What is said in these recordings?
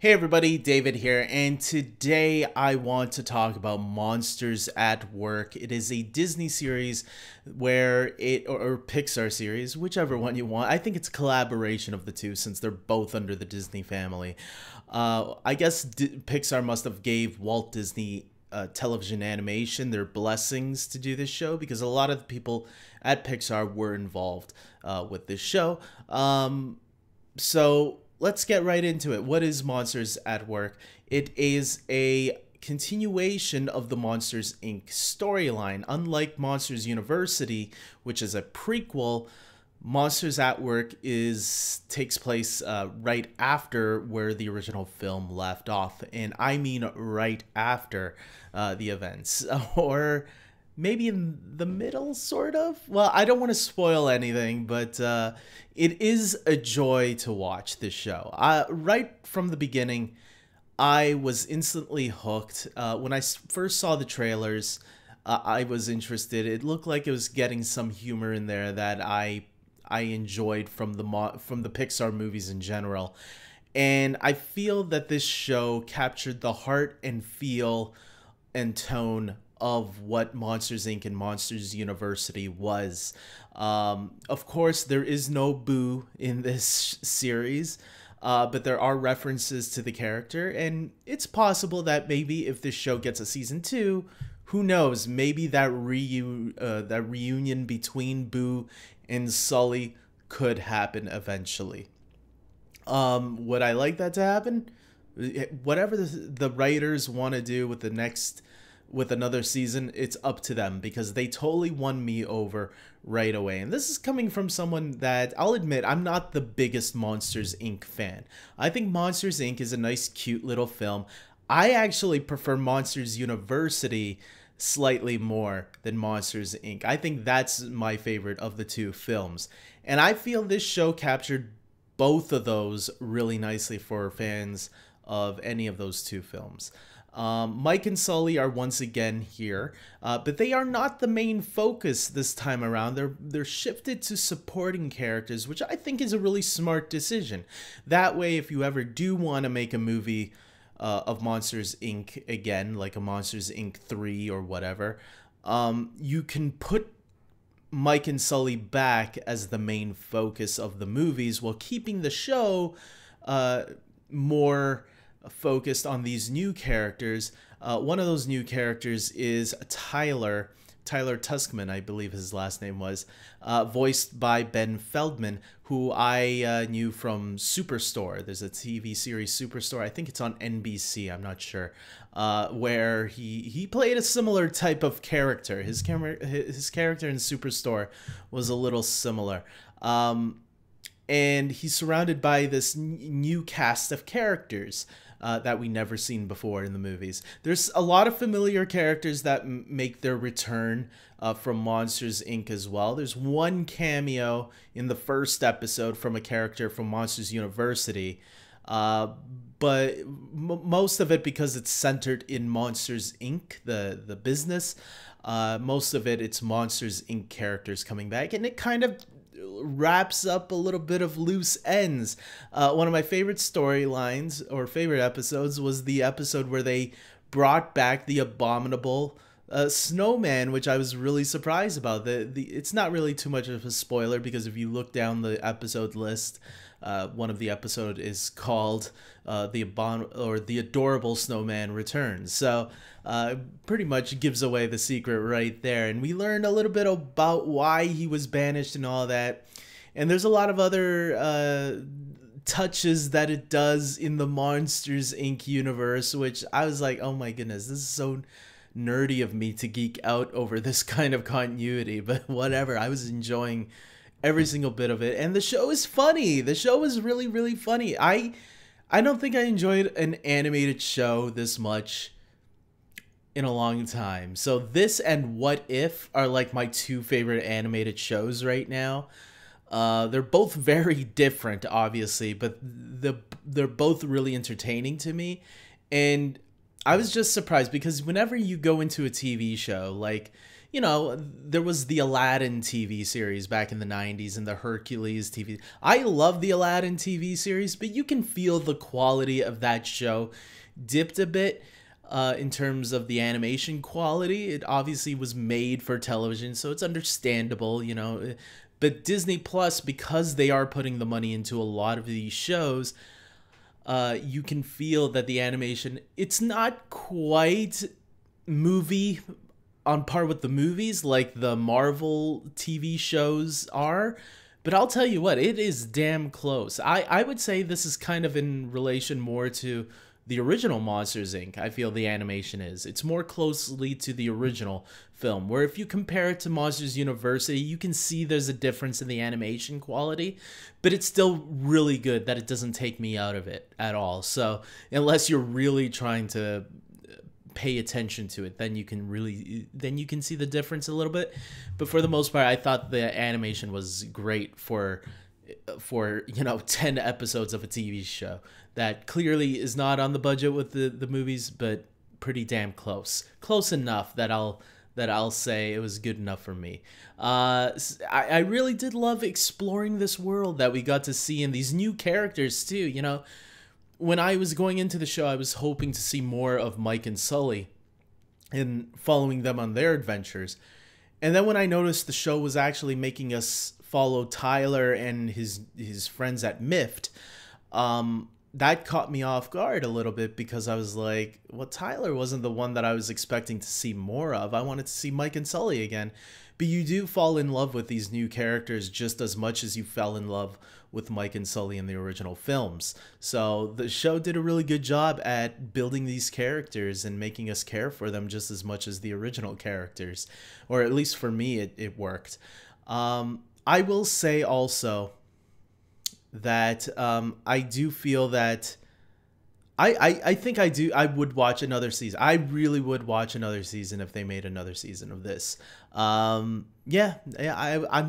Hey everybody, David here, and today I want to talk about Monsters at Work. It is a Disney series or Pixar series, whichever one you want. I think it's a collaboration of the two since they're both under the Disney family. I guess Pixar must have gave Walt Disney television animation their blessings to do this show because a lot of the people at Pixar were involved with this show. So let's get right into it. What is Monsters at Work? It is a continuation of the Monsters Inc. storyline. Unlike Monsters University, which is a prequel, Monsters at Work takes place right after where the original film left off, and I mean right after the events, or maybe in the middle, sort of. Well, I don't want to spoil anything, but it is a joy to watch this show. Right from the beginning, I was instantly hooked. When I first saw the trailers, I was interested. It looked like it was getting some humor in there that I enjoyed from the Pixar movies in general. And I feel that this show captured the heart and feel and tone of what Monsters Inc. and Monsters University was. Of course, there is no Boo in this series, but there are references to the character, and it's possible that maybe if this show gets a season 2, who knows, maybe that reunion between Boo and Sully could happen eventually. Would I like that to happen? Whatever the writers want to do with another season, it's up to them because they totally won me over right away. And this is coming from someone that I'll admit I'm not the biggest Monsters Inc. fan. I think Monsters Inc. is a nice, cute little film. I actually prefer Monsters University slightly more than Monsters Inc. I think that's my favorite of the two films. And I feel this show captured both of those really nicely for fans of any of those two films. Mike and Sully are once again here, but they are not the main focus this time around. They're shifted to supporting characters, which I think is a really smart decision. That way, if you ever do want to make a movie of Monsters Inc. again, like a Monsters Inc. 3 or whatever, you can put Mike and Sully back as the main focus of the movies while keeping the show more focused on these new characters. One of those new characters is Tyler Tuskman, I believe his last name was, voiced by Ben Feldman, who I knew from Superstore. There's a TV series, Superstore. I think it's on NBC. I'm not sure. Where he played a similar type of character. His character in Superstore was a little similar. And he's surrounded by this new cast of characters that we never seen before in the movies. There's a lot of familiar characters that make their return from Monsters Inc. as well. There's one cameo in the first episode from a character from Monsters University, but most of it, because it's centered in Monsters Inc., the business, most of it's Monsters Inc. characters coming back, and it kind of wraps up a little bit of loose ends. One of my favorite storylines or favorite episodes was the episode where they brought back the abominable snowman, which I was really surprised about. It's not really too much of a spoiler because if you look down the episode list, one of the episode is called the Adorable Snowman Returns. So pretty much gives away the secret right there. And we learned a little bit about why he was banished and all that. And there's a lot of other touches that it does in the Monsters Inc. universe, which I was like, oh my goodness, this is so nerdy of me to geek out over this kind of continuity. But whatever, I was enjoying every single bit of it. And the show is funny. The show is really, really funny. I don't think I enjoyed an animated show this much in a long time. So this and What If are like my two favorite animated shows right now. They're both very different, obviously, but they're both really entertaining to me. And I was just surprised because whenever you go into a TV show, like you know, there was the Aladdin TV series back in the 90s and the Hercules TV. I love the Aladdin TV series, but you can feel the quality of that show dipped a bit in terms of the animation quality. It obviously was made for television, so it's understandable, you know. But Disney Plus, because they are putting the money into a lot of these shows, you can feel that the animation, it's not quite movie on par with the movies like the Marvel TV shows are. But I'll tell you what, it is damn close. I would say this is kind of in relation more to the original Monsters, Inc. I feel the animation is. It's more closely to the original film, where if you compare it to Monsters University, you can see there's a difference in the animation quality, but it's still really good that it doesn't take me out of it at all. So unless you're really trying to pay attention to it, then you can see the difference a little bit. But for the most part, I thought the animation was great for 10 episodes of a TV show that clearly is not on the budget with the movies, but pretty damn close enough that I'll say it was good enough for me. I really did love exploring this world that we got to see, and these new characters too. You know, when I was going into the show, I was hoping to see more of Mike and Sully and following them on their adventures. And then when I noticed the show was actually making us follow Tyler and his friends at Mift, that caught me off guard a little bit, because I was like, well, Tyler wasn't the one that I was expecting to see more of. I wanted to see Mike and Sully again. But you do fall in love with these new characters just as much as you fell in love with Mike and Sully in the original films. So the show did a really good job at building these characters and making us care for them just as much as the original characters. Or at least for me, it worked. I will say also that I do feel that I think I would watch another season. I really would watch another season if they made another season of this. I'm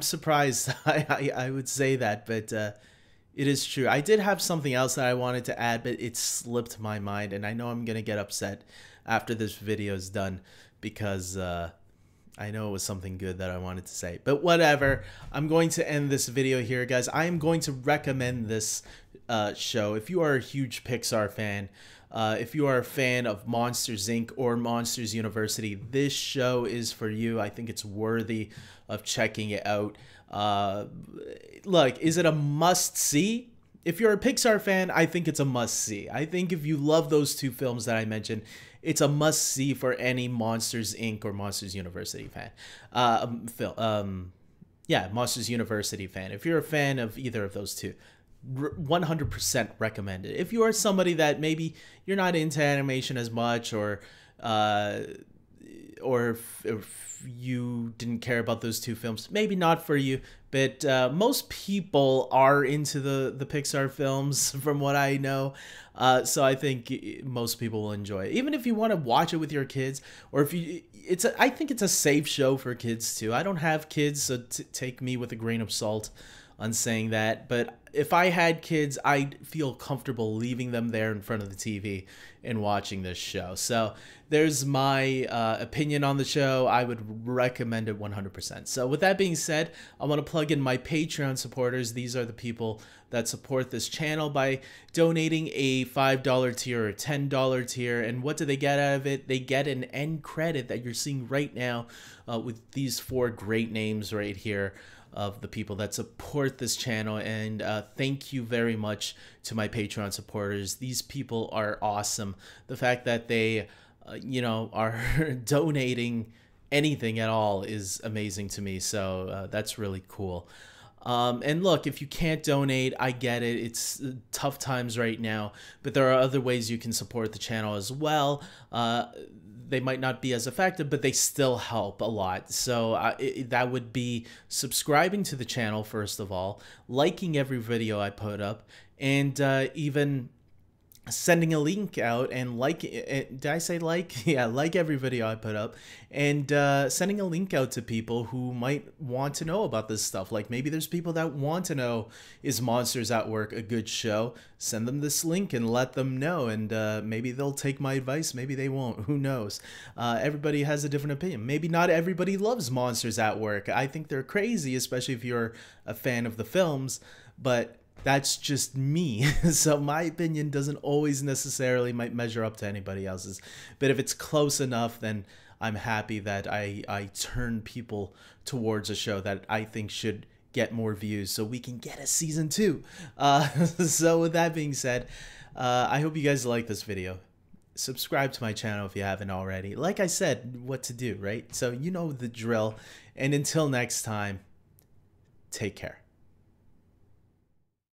surprised I would say that, but it is true. I did have something else that I wanted to add, but it slipped my mind, and I know I'm gonna get upset after this video is done, because I know it was something good that I wanted to say, but whatever. I'm going to end this video here, guys. I am going to recommend this show. If you are a huge Pixar fan, if you are a fan of Monsters, Inc. or Monsters University, this show is for you. I think it's worthy of checking it out. Look, is it a must-see? If you're a Pixar fan, I think it's a must-see. I think if you love those two films that I mentioned, it's a must-see for any Monsters, Inc. or Monsters University fan. Monsters University fan. If you're a fan of either of those two, 100% recommend it. If you are somebody that maybe you're not into animation as much, or if you didn't care about those two films, maybe not for you. But most people are into the Pixar films, from what I know. So I think most people will enjoy it. Even if you want to watch it with your kids, or if you, I think it's a safe show for kids too. I don't have kids, so take me with a grain of salt on saying that. But if I had kids, I'd feel comfortable leaving them there in front of the TV and watching this show. So there's my opinion on the show. I would recommend it 100%. So with that being said, I want to plug in my Patreon supporters. These are the people that support this channel by donating a $5 tier or $10 tier. And what do they get out of it? They get an end credit that you're seeing right now with these 4 great names right here of the people that support this channel. And thank you very much to my Patreon supporters. These people are awesome. The fact that they are donating anything at all is amazing to me. So that's really cool. And look, if you can't donate, I get it. It's tough times right now, but there are other ways you can support the channel as well. They might not be as effective, but they still help a lot. So that would be subscribing to the channel, first of all, liking every video I put up, and even sending a link out and did I say like? Yeah, like every video I put up, and sending a link out to people who might want to know about this stuff. Like maybe there's people that want to know, is Monsters at Work a good show? Send them this link and let them know, and maybe they'll take my advice, maybe they won't, who knows. Everybody has a different opinion. Maybe not everybody loves Monsters at Work. I think they're crazy, especially if you're a fan of the films, but that's just me. So my opinion doesn't always necessarily might measure up to anybody else's. But if it's close enough, then I'm happy that I turn people towards a show that I think should get more views so we can get a season 2. So with that being said, I hope you guys like this video. Subscribe to my channel if you haven't already. Like I said, what to do, right? So you know the drill. And until next time, take care.